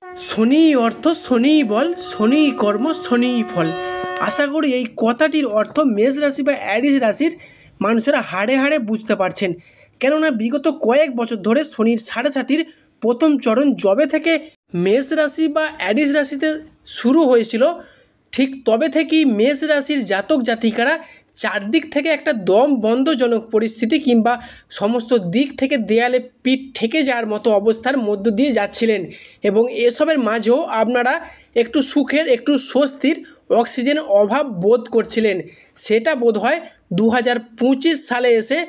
শনি অর্থ শনিই বল, শনিই কর্ম, শনিই ফল। আশা করি এই কথাটির অর্থ মেষ রাশি বা অ্যারিস রাশির মানুষেরা হাড়ে হাড়ে বুঝতে পারছেন। কেননা বিগত কয়েক বছর ধরে শনির সাড়ে সাতির প্রথম চরণ জবে থেকে মেষ রাশি বা অ্যারিস রাশিতে শুরু হয়েছিল, ঠিক তবে থেকেই মেষ রাশির জাতক জাতিকারা চারদিক থেকে একটা দম বন্ধজনক পরিস্থিতি কিংবা সমস্ত দিক থেকে দেয়ালে পিঠ ঠেকে যাওয়ার মতো অবস্থার মধ্য দিয়ে যাচ্ছিলেন। এবং এসবের মাঝেও আপনারা একটু সুখের, একটু স্বস্তির, অক্সিজেন অভাব বোধ করছিলেন। সেটা বোধ হয় 2025 সালে এসে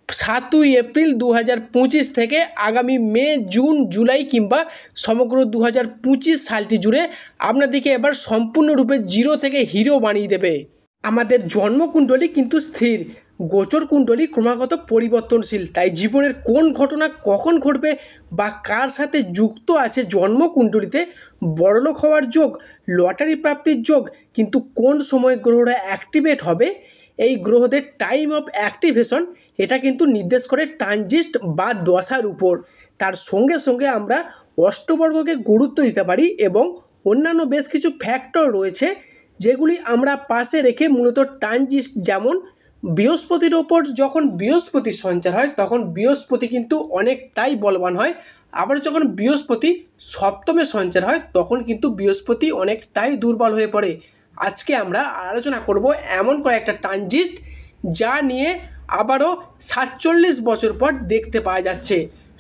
7ই এপ্রিল 2025 থেকে আগামী মে, জুন, জুলাই কিংবা সমগ্র 2025 সালটি জুড়ে আপনাদেরকে এবার সম্পূর্ণরূপে জিরো থেকে হিরো বানিয়ে দেবে। আমাদের জন্মকুণ্ডলী কিন্তু স্থির, গোচর কুণ্ডলী ক্রমাগত পরিবর্তনশীল। তাই জীবনের কোন ঘটনা কখন ঘটবে বা কার সাথে যুক্ত আছে জন্মকুণ্ডলীতে বড়লোক হওয়ার যোগ, লটারি প্রাপ্তির যোগ, কিন্তু কোন সময় গ্রহটা অ্যাক্টিভেট হবে, এই গ্রহদের টাইম অফ অ্যাক্টিভেশন, এটা কিন্তু নির্দেশ করে ট্রানজিট বা দশার উপর। তার সঙ্গে সঙ্গে আমরা অষ্টবর্গকে গুরুত্ব দিতে পারি এবং অন্যান্য বেশ কিছু ফ্যাক্টর রয়েছে যেগুলি আমরা পাশে রেখে মূলত ট্রানজিট, যেমন বৃহস্পতির ওপর যখন বৃহস্পতির সঞ্চার হয় তখন বৃহস্পতি কিন্তু অনেকটাই বলবান হয়, আবার যখন বৃহস্পতি সপ্তমে সঞ্চার হয় তখন কিন্তু বৃহস্পতি অনেকটাই দুর্বল হয়ে পড়ে। আজকে আমরা আলোচনা করব এমন কয়েকটা ট্রানজিট যা নিয়ে আবারও 47 বছর পর দেখতে পাওয়া যাচ্ছে।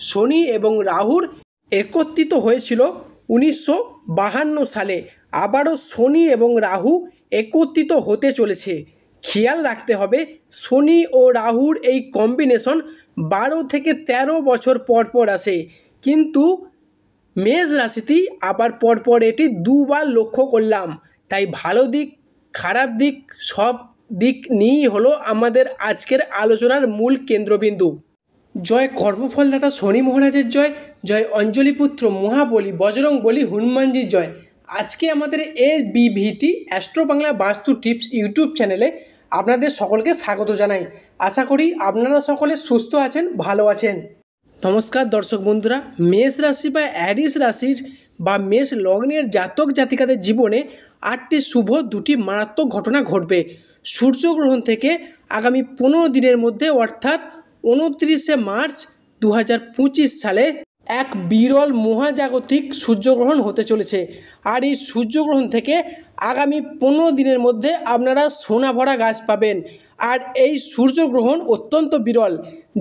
শনি এবং রাহুর একত্রিত হয়েছিল 1952 সালে, আবারও শনি এবং রাহু একত্রিত হতে চলেছে। খেয়াল রাখতে হবে শনি ও রাহুর এই কম্বিনেশন 12 থেকে 13 বছর পর পর আসে, কিন্তু মেষ রাশিতেই আবার পরপর এটি দুবার লক্ষ্য করলাম। তাই ভালো দিক, খারাপ দিক, সব দিক নিয়েই হলো আমাদের আজকের আলোচনার মূল কেন্দ্রবিন্দু। জয় কর্মফলদাতা শনি মহারাজের জয়, জয় অঞ্জলিপুত্র মহাবলী বজরং বলী হনুমানজির জয়। আজকে আমাদের ABVT অ্যাস্ট্রো বাংলা বাস্তু টিপস ইউটিউব চ্যানেলে আপনাদের সকলকে স্বাগত জানাই। আশা করি আপনারা সকলে সুস্থ আছেন, ভালো আছেন। নমস্কার দর্শক বন্ধুরা, মেষ রাশি বা অ্যারিস রাশির বা মেষ লগ্নের জাতক জাতিকাদের জীবনে 8টি শুভ, 2টি মারাত্মক ঘটনা ঘটবে সূর্যগ্রহণ থেকে আগামী 15 দিনের মধ্যে, অর্থাৎ 29শে মার্চ 2025 সালে এক বিরল মহাজাগতিক সূর্যগ্রহণ হতে চলেছে। আর এই সূর্যগ্রহণ থেকে আগামী 15 দিনের মধ্যে আপনারা সোনা ভরা গাছ পাবেন। আর এই সূর্যগ্রহণ অত্যন্ত বিরল,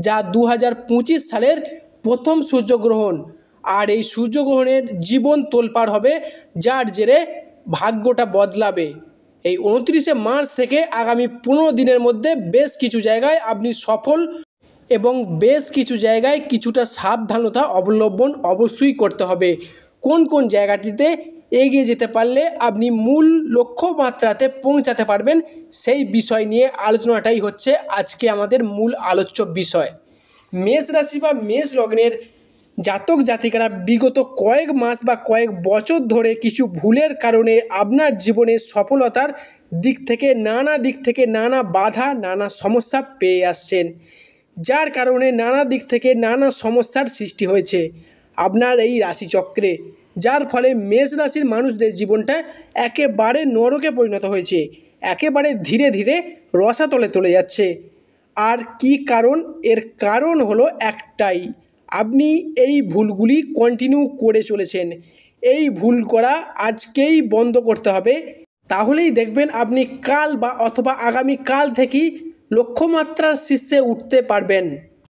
যা 2025 সালের প্রথম সূর্যগ্রহণ। আর এই সূর্যগ্রহণের জীবন তোলপাড় হবে, যার জেরে ভাগ্যটা বদলাবে। এই 29শে মার্চ থেকে আগামী 15 দিনের মধ্যে বেশ কিছু জায়গায় আপনি সফল এবং বেশ কিছু জায়গায় কিছুটা সাবধানতা অবলম্বন অবশ্যই করতে হবে। কোন কোন জায়গাটিতে এগিয়ে যেতে পারলে আপনি মূল লক্ষ্যমাত্রাতে পৌঁছাতে পারবেন, সেই বিষয় নিয়ে আলোচনাটাই হচ্ছে আজকে আমাদের মূল আলোচ্য বিষয়। মেষ রাশি বা মেষ লগ্নের জাতক জাতিকারা বিগত কয়েক মাস বা কয়েক বছর ধরে কিছু ভুলের কারণে আপনার জীবনে সফলতার দিক থেকে নানা বাধা, নানা সমস্যা পেয়ে আসছেন, যার কারণে নানা দিক থেকে নানা সমস্যার সৃষ্টি হয়েছে আপনার এই রাশিচক্রে, যার ফলে মেষ রাশির মানুষদের জীবনটা একেবারে নরকে পরিণত হয়েছে, একেবারে ধীরে ধীরে রসাতলে চলে যাচ্ছে। আর কি কারণ? এর কারণ হলো একটাই, আপনি এই ভুলগুলি কন্টিনিউ করে চলেছেন। এই ভুল করা আজকেই বন্ধ করতে হবে, তাহলেই দেখবেন আপনি কাল বা অথবা আগামীকাল থেকেই লক্ষ্যমাত্রার শীর্ষে উঠতে পারবেন।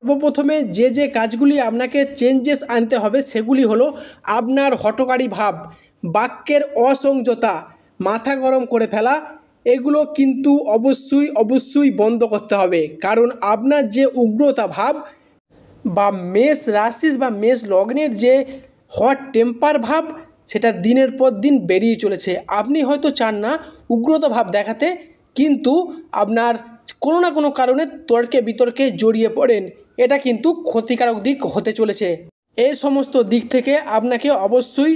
সর্বপ্রথমে যে কাজগুলি আপনাকে চেঞ্জেস আনতে হবে সেগুলি হলো আপনার হঠকারী ভাব, বাক্যের অসংযতা, মাথা গরম করে ফেলা, এগুলো কিন্তু অবশ্যই বন্ধ করতে হবে। কারণ আপনার যে উগ্রতা ভাব বা মেষ রাশি বা মেষ লগ্নের যে হট টেম্পার ভাব, সেটা দিনের পর দিন বেরিয়ে চলেছে। আপনি হয়তো চান না উগ্রতা ভাব দেখাতে, কিন্তু আপনার কোনো না কোনো কারণে তর্কে বিতর্কে জড়িয়ে পড়েন, এটা কিন্তু ক্ষতিকারক দিক হতে চলেছে। এই সমস্ত দিক থেকে আপনাকে অবশ্যই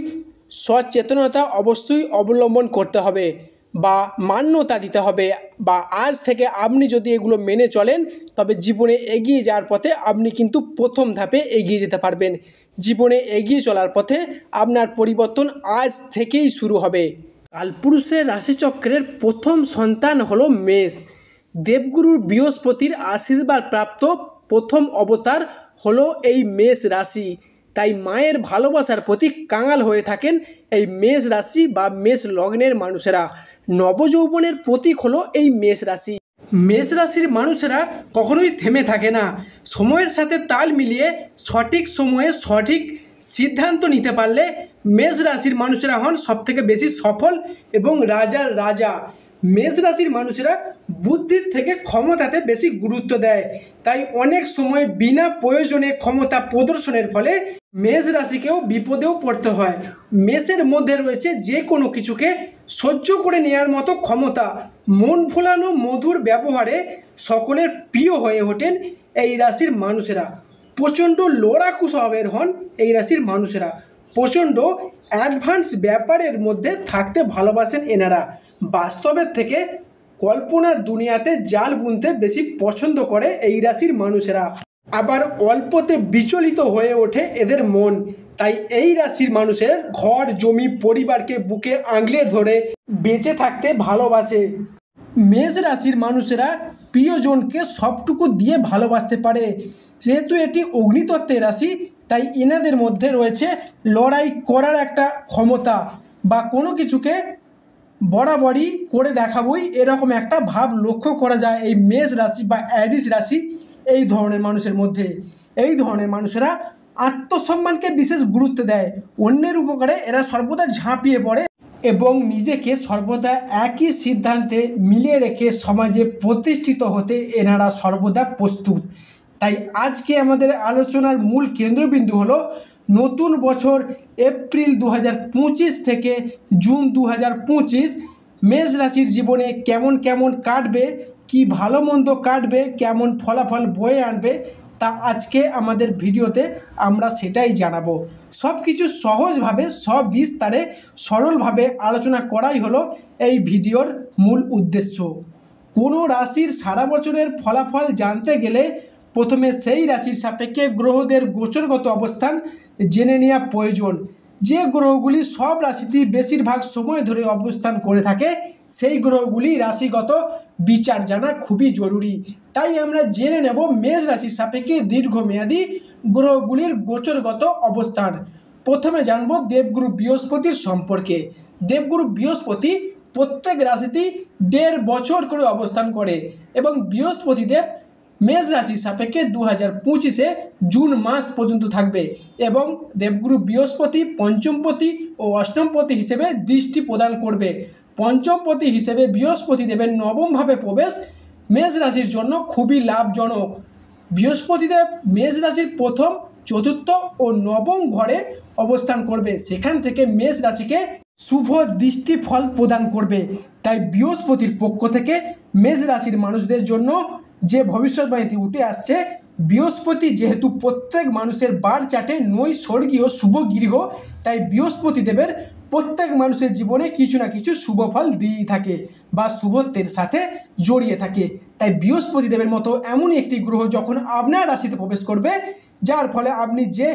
সচেতনতা অবশ্যই অবলম্বন করতে হবে। বা মান্যতা দিতে হবে, বা আজ থেকে আপনি যদি এগুলো মেনে চলেন তবে জীবনে এগিয়ে যাওয়ার পথে আপনি কিন্তু প্রথম ধাপে এগিয়ে যেতে পারবেন। জীবনে এগিয়ে চলার পথে আপনার পরিবর্তন আজ থেকেই শুরু হবে। কালপুরুষের রাশিচক্রের প্রথম সন্তান হলো মেষ। দেবগুরু বৃহস্পতির আশীর্বাদ প্রাপ্ত প্রথম অবতার হলো এই মেষ রাশি। তাই মায়ের ভালোবাসার প্রতি কাঙাল হয়ে থাকেন এই মেষ রাশি বা মেষ লগ্নের মানুষেরা। নবযৌবনের প্রতীক হলো এই মেষ রাশি। মেষ রাশির মানুষেরা কখনোই থেমে থাকে না। সময়ের সাথে তাল মিলিয়ে সঠিক সময়ে সঠিক সিদ্ধান্ত নিতে পারলে মেষ রাশির মানুষেরা হন সবথেকে বেশি সফল এবং রাজার রাজা। মেষ রাশির মানুষেরা বুদ্ধির থেকে ক্ষমতাতে বেশি গুরুত্ব দেয়। তাই অনেক সময় বিনা প্রয়োজনে ক্ষমতা প্রদর্শনের ফলে মেষ রাশিকেও বিপদেও পড়তে হয়। মেষের মধ্যে রয়েছে যে কোনো কিছুকে সহ্য করে নেওয়ার মতো ক্ষমতা। মন ভোলানো মধুর ব্যবহারে সকলের প্রিয় হয়ে ওঠেন এই রাশির মানুষেরা। প্রচণ্ড লড়াকু স্বভাবের হন এই রাশির মানুষেরা। প্রচণ্ড অ্যাডভান্স ব্যাপারের মধ্যে থাকতে ভালোবাসেন এনারা। বাস্তবের থেকে কল্পনার দুনিয়াতে জাল বুনতে বেশি পছন্দ করে এই রাশির মানুষেরা। আবার অল্পতে বিচলিত হয়ে ওঠে এদের মন। তাই এই রাশির মানুষের ঘর জমি পরিবারকে বুকে আঁকড়ে ধরে বেঁচে থাকতে ভালোবাসে। মেষ রাশির মানুষেরা প্রিয়জনকে সবটুকু দিয়ে ভালোবাসতে পারে। যেহেতু এটি অগ্নিতত্ত্বের রাশি তাই এনাদের মধ্যে রয়েছে লড়াই করার একটা ক্ষমতা, বা কোনো কিছুকে বরাবরই করে দেখাবই এরকম একটা ভাব লক্ষ্য করা যায় এই মেষ রাশি বা অ্যারিস রাশি এই ধরনের মানুষের মধ্যে। এই ধরনের মানুষেরা আত্মসম্মানকে বিশেষ গুরুত্ব দেয়। অন্যের উপকারে এরা সর্বদা ঝাঁপিয়ে পড়ে এবং নিজেকে সর্বদা একই সিদ্ধান্তে মিলিয়ে রেখে সমাজে প্রতিষ্ঠিত হতে এনারা সর্বদা প্রস্তুত। তাই আজকে আমাদের আলোচনার মূল কেন্দ্রবিন্দু হলো নতুন বছর এপ্রিল 2025 থেকে জুন 2025 মেষ রাশির জীবনে কেমন কেমন কাটবে, কি ভালো মন্দ কাটবে, কেমন ফলাফল বয়ে আনবে, তা আজকে আমাদের ভিডিওতে আমরা সেটাই জানাবো। সব কিছু সহজভাবে সবিস্তারে সরলভাবে আলোচনা করাই হলো এই ভিডিওর মূল উদ্দেশ্য। কোনো রাশির সারা বছরের ফলাফল জানতে গেলে প্রথমে সেই রাশির সাপেক্ষে গ্রহদের গোচরগত অবস্থান জেনে নেওয়া প্রয়োজন। যে গ্রহগুলি সব রাশিতেই বেশিরভাগ সময় ধরে অবস্থান করে থাকে সেই গ্রহগুলি রাশিগত বিচার জানা খুবই জরুরি। তাই আমরা জেনে নেব মেষ রাশির সাপেক্ষে দীর্ঘমেয়াদী গ্রহগুলির গোচরগত অবস্থান। প্রথমে জানব দেবগুরু বৃহস্পতির সম্পর্কে। দেবগুরু বৃহস্পতি প্রত্যেক রাশিতেই 1.5 বছর করে অবস্থান করে এবং বৃহস্পতিদেব মেষ রাশির সাপেক্ষে 2025-এ জুন মাস পর্যন্ত থাকবে এবং দেবগুরু বৃহস্পতি পঞ্চমপতি ও অষ্টমপতি হিসেবে দৃষ্টি প্রদান করবে। পঞ্চমপতি হিসেবে বৃহস্পতি দেবের নবমভাবে প্রবেশ মেষ রাশির জন্য খুবই লাভজনক। বৃহস্পতিদেব মেষ রাশির প্রথম, চতুর্থ ও নবম ঘরে অবস্থান করবে। সেখান থেকে মেষ রাশিকে শুভ দৃষ্টি ফল প্রদান করবে। তাই বৃহস্পতির পক্ষ থেকে মেষ রাশির মানুষদের জন্য যে ভবিষ্যৎবাণীটি উঠে আসছে, বৃহস্পতি যেহেতু প্রত্যেক মানুষের বার চাটে নৈসর্গীয় শুভ গৃহ, তাই বৃহস্পতি দেবের প্রত্যেক মানুষের জীবনে কিছু না কিছু শুভ ফল দিয়েই থাকে বা শুভত্বের সাথে জড়িয়ে থাকে। তাই বৃহস্পতি দেবের মতো এমনই একটি গ্রহ যখন আপনার রাশিতে প্রবেশ করবে, যার ফলে আপনি যে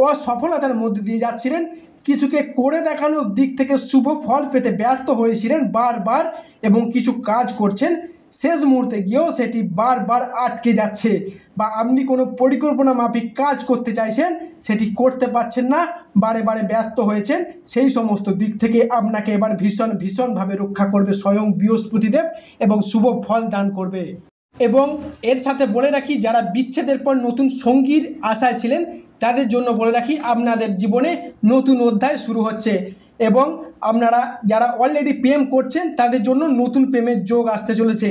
অসফলতার মধ্যে দিয়ে যাচ্ছিলেন, কিছুকে করে দেখানোর দিক থেকে শুভ ফল পেতে ব্যর্থ হয়েছিলেন বারবার এবং কিছু কাজ করছেন, শেষ মুহূর্তে গিয়েও সেটি বারবার আটকে যাচ্ছে, বা আপনি কোনো পরিকল্পনা মাফিক কাজ করতে চাইছেন সেটি করতে পারছেন না, বারে বারে ব্যর্থ হয়েছেন, সেই সমস্ত দিক থেকে আপনাকে এবার ভীষণভাবে রক্ষা করবে স্বয়ং বৃহস্পতিদেব এবং শুভ ফল দান করবে। এবং এর সাথে বলে রাখি, যারা বিচ্ছেদের পর নতুন সঙ্গীর আশায় ছিলেন তাদের জন্য বলে রাখি আপনাদের জীবনে নতুন অধ্যায় শুরু হচ্ছে এবং আপনারা যারা অলরেডি প্রেম করছেন তাদের জন্য নতুন প্রেমের যোগ আসতে চলেছে।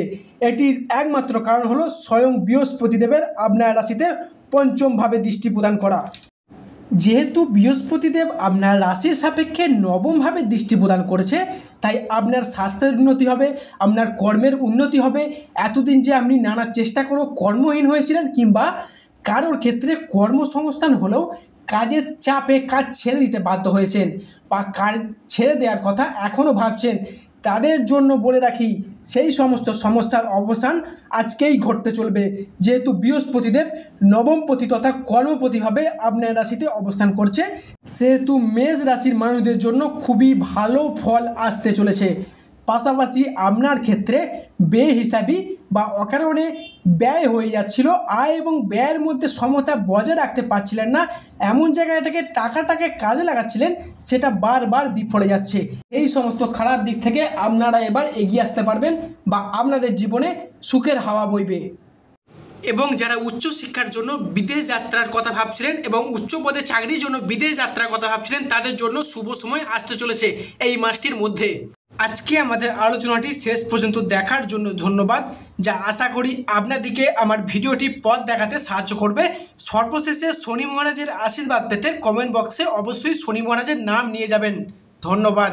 এটির একমাত্র কারণ হলো স্বয়ং বৃহস্পতিদেবের আপনার রাশিতে পঞ্চমভাবে দৃষ্টি প্রদান করা। যেহেতু বৃহস্পতিদেব আপনার রাশির সাপেক্ষে নবমভাবে দৃষ্টি প্রদান করেছে, তাই আপনার স্বাস্থ্যের উন্নতি হবে, আপনার কর্মের উন্নতি হবে। এতদিন যে আপনি নানা চেষ্টা করেও কর্মহীন হয়েছিলেন কিংবা কারোর ক্ষেত্রে কর্মসংস্থান হলেও কাজের চাপে কাজ ছেড়ে দিতে বাধ্য হয়েছেন বা কাজ ছেড়ে দেওয়ার কথা এখনও ভাবছেন, তাদের জন্য বলে রাখি সেই সমস্ত সমস্যার অবসান আজকেই ঘটতে চলবে, যেহেতু বৃহস্পতিদেব নবমপতি তথা কর্মপতিভাবে আপনার রাশিতে অবস্থান করছে, সেহেতু মেষ রাশির মানুষদের জন্য খুবই ভালো ফল আসতে চলেছে। পাশাপাশি আপনার ক্ষেত্রে বেহিসাবি বা অকারণে ব্যয় হয়ে যাচ্ছিল, আয় এবং ব্যয়ের মধ্যে সমতা বজায় রাখতে পারছিলেন না, এমন জায়গায় থেকে টাকাটাকে কাজে লাগাচ্ছিলেন, সেটা বারবার বিফলে যাচ্ছে। এই সমস্ত খারাপ দিক থেকে আপনারা এবার এগিয়ে আসতে পারবেন বা আপনাদের জীবনে সুখের হাওয়া বইবে। এবং যারা উচ্চশিক্ষার জন্য বিদেশ যাত্রার কথা ভাবছিলেন এবং উচ্চ পদে চাকরির জন্য বিদেশ যাত্রার কথা ভাবছিলেন, তাদের জন্য শুভ সময় আসতে চলেছে এই মাসটির মধ্যে। আজকে আমাদের আলোচনাটি শেষ পর্যন্ত দেখার জন্য ধন্যবাদ, যা আশা করি আপনাদেরকে আমার ভিডিওটি পথ দেখাতে সাহায্য করবে। সর্বশেষে শনি মহারাজের আশীর্বাদ পেতে কমেন্ট বক্সে অবশ্যই শনি মহারাজের নাম নিয়ে যাবেন। ধন্যবাদ।